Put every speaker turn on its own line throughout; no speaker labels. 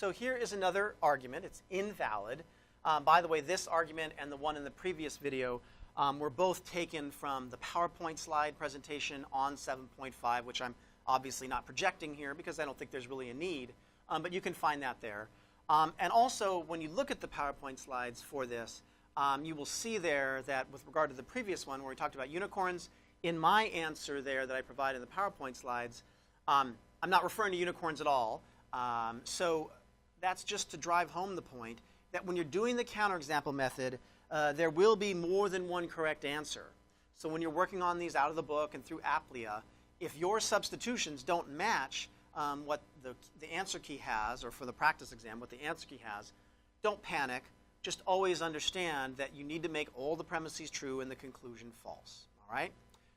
So here is another argument. It's invalid. By the way, this argument and the one in the previous video were both taken from the PowerPoint slide presentation on 7.5, which I'm obviously not projecting here because I don't think there's really a need. But you can find that there. And also, when you look at the PowerPoint slides for this, you will see there that with regard to the previous one where we talked about unicorns, in my answer there that I provide in the PowerPoint slides, I'm not referring to unicorns at all. So that's just to drive home the point that when you're doing the counterexample method, there will be more than one correct answer. So when you're working on these out of the book and through Applia, if your substitutions don't match what the answer key has, or for the practice exam, what the answer key has, don't panic. Just always understand that you need to make all the premises true and the conclusion false. All right?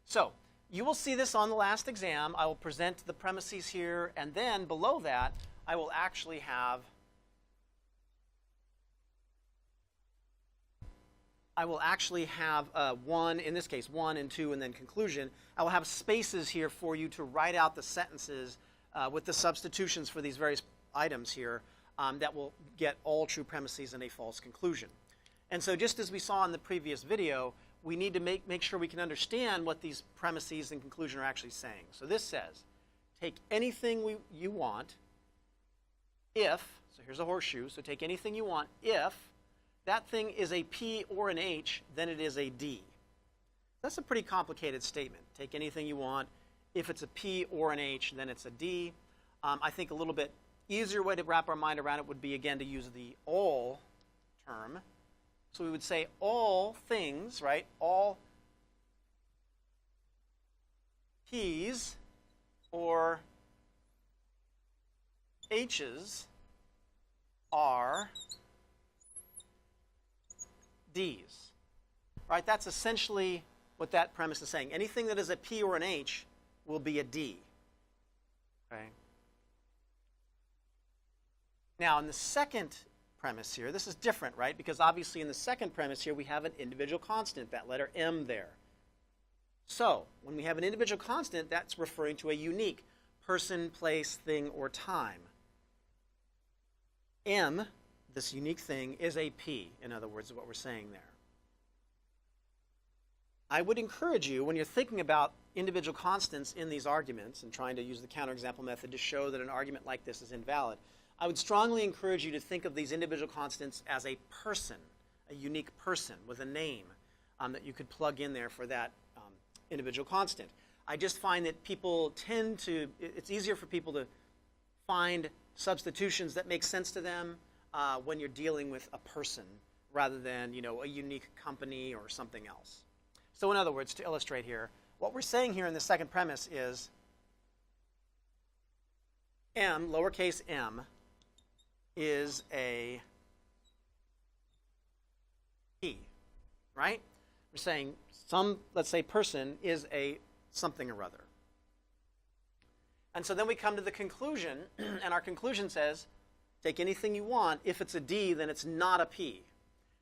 So you will see this on the last exam. I will present the premises here, and then below that, I will actually have one, in this case, 1 and 2, and then conclusion. I will have spaces here for you to write out the sentences with the substitutions for these various items here that will get all true premises and a false conclusion. And so just as we saw in the previous video, we need to make sure we can understand what these premises and conclusion are actually saying. So this says, take anything you want if, so here's a horseshoe, so take anything you want if that thing is a P or an H, then it is a D. That's a pretty complicated statement. Take anything you want. If it's a P or an H, then it's a D. I think a little bit easier way to wrap our mind around it would be, again, to use the all term. So we would say all things, right? All P's or H's are D's. Right? That's essentially what that premise is saying. Anything that is a P or an H will be a D. Okay? Now, in the second premise here, this is different, right? Because obviously in the second premise here, we have an individual constant, that letter M there. So, when we have an individual constant, that's referring to a unique person, place, thing, or time. M, this unique thing, is a P, in other words, is what we're saying there. I would encourage you, when you're thinking about individual constants in these arguments and trying to use the counterexample method to show that an argument like this is invalid, I would strongly encourage you to think of these individual constants as a person, a unique person with a name that you could plug in there for that individual constant. I just find that people tend to, it's easier for people to find substitutions that make sense to them when you're dealing with a person rather than, you know, a unique company or something else. So in other words, to illustrate here, what we're saying here in the second premise is M, lowercase m, is a P, right? We're saying some, let's say, person is a something or other. And so then we come to the conclusion, and our conclusion says, take anything you want. If it's a D, then it's not a P.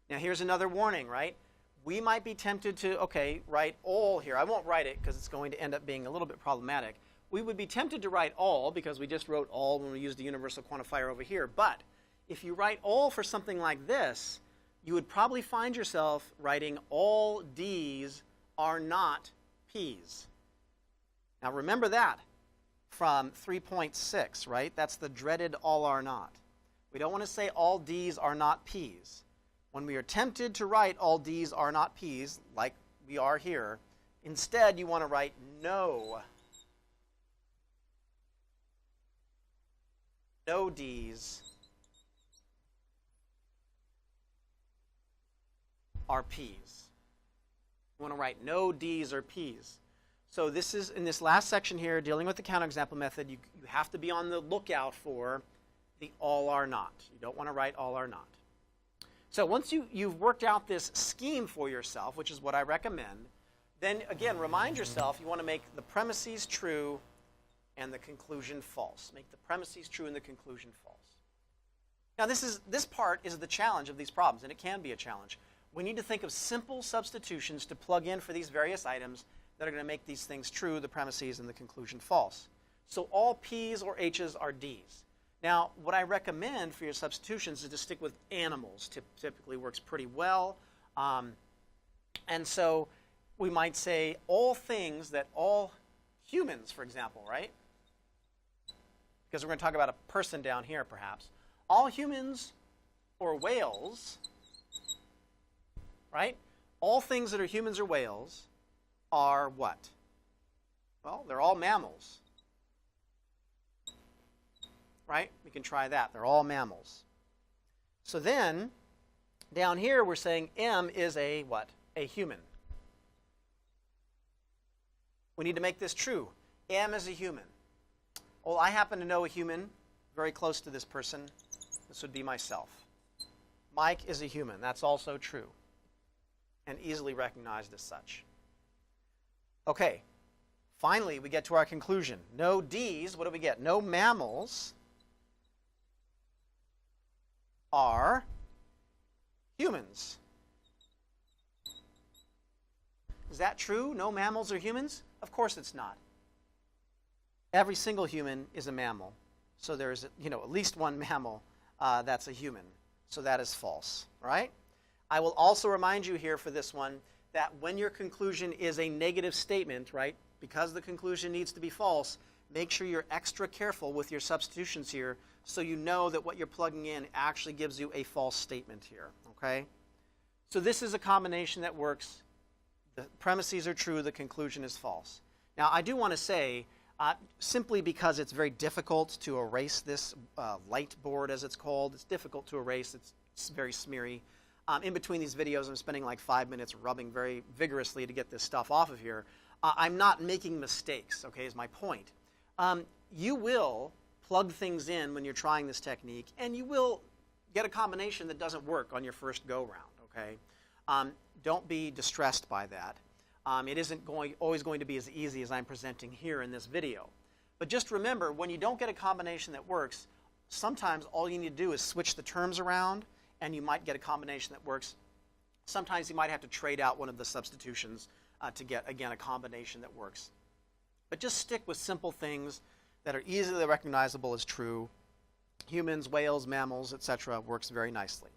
Now here's another warning, right? We might be tempted to, okay, write all here. I won't write it because it's going to end up being a little bit problematic. We would be tempted to write all because we just wrote all when we used the universal quantifier over here. But if you write all for something like this, you would probably find yourself writing all D's are not P's. Now remember that from 3.6, right? That's the dreaded all are not. We don't want to say all D's are not P's. When we are tempted to write all D's are not P's, like we are here, instead you want to write no D's are P's. You want to write no D's or P's. So this is, in this last section here, dealing with the counterexample method, you have to be on the lookout for the all are not. You don't want to write all are not. So once you've worked out this scheme for yourself, which is what I recommend, then again, remind yourself you want to make the premises true and the conclusion false. Make the premises true and the conclusion false. Now this part is the challenge of these problems, and it can be a challenge. We need to think of simple substitutions to plug in for these various items that are going to make these things true, the premises and the conclusion false. So all P's or H's are D's. Now, what I recommend for your substitutions is to stick with animals. Typically works pretty well. And so we might say all things that all humans, for example, right? Because we're going to talk about a person down here, perhaps. All humans or whales, right? All things that are humans or whales are what? Well, they're all mammals. Right? We can try that. They're all mammals. So then, down here, we're saying M is a what? A human. We need to make this true. M is a human. Well, I happen to know a human very close to this person. This would be myself. Mike is a human. That's also true and easily recognized as such. Okay. Finally, we get to our conclusion. No D's. What do we get? No mammals are humans. Is that true? No mammals are humans? Of course it's not. Every single human is a mammal. So there's, at least one mammal that's a human. So that is false, right? I will also remind you here for this one that when your conclusion is a negative statement, right, because the conclusion needs to be false, make sure you're extra careful with your substitutions here so you know that what you're plugging in actually gives you a false statement here, okay? So this is a combination that works. The premises are true, the conclusion is false. Now, I do want to say, simply because it's very difficult to erase this light board, as it's called, it's difficult to erase, it's very smeary. In between these videos, I'm spending like 5 minutes rubbing very vigorously to get this stuff off of here. I'm not making mistakes, okay, is my point. You will plug things in when you're trying this technique, and you will get a combination that doesn't work on your first go-round, okay? Don't be distressed by that. It isn't always going to be as easy as I'm presenting here in this video. But just remember, when you don't get a combination that works, sometimes all you need to do is switch the terms around, and you might get a combination that works. Sometimes you might have to trade out one of the substitutions to get, again, a combination that works. But just stick with simple things that are easily recognizable as true. Humans, whales, mammals, etc. works very nicely.